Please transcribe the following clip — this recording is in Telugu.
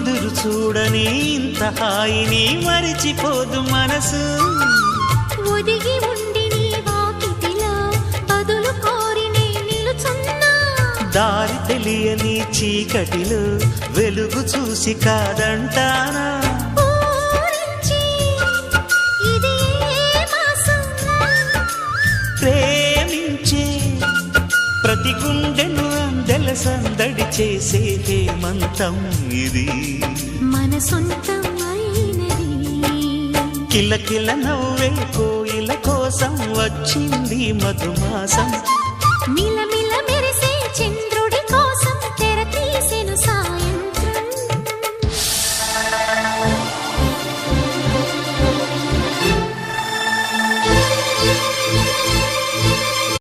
ఎదురు చూడని ఇంత హాయిని మరిచిపోదు మనసు. ఒదిగి ఉండి నీ వాకిటిలో బదులు కోరి నే నిలుచున్నా. దారి తెలియని చీకటిలో వెలుగు చూసి కాదంటానా. ఊరించి ఇది ఏ మాసం? ప్రేమించే ప్రతి గుండెను అందెల సందడి చేసే హేమంతం ఇది. మన సొంతం అయినది. కిలకిల నవ్వే కోయిల కోసం వచ్చింది మధుమాసం. మిలమి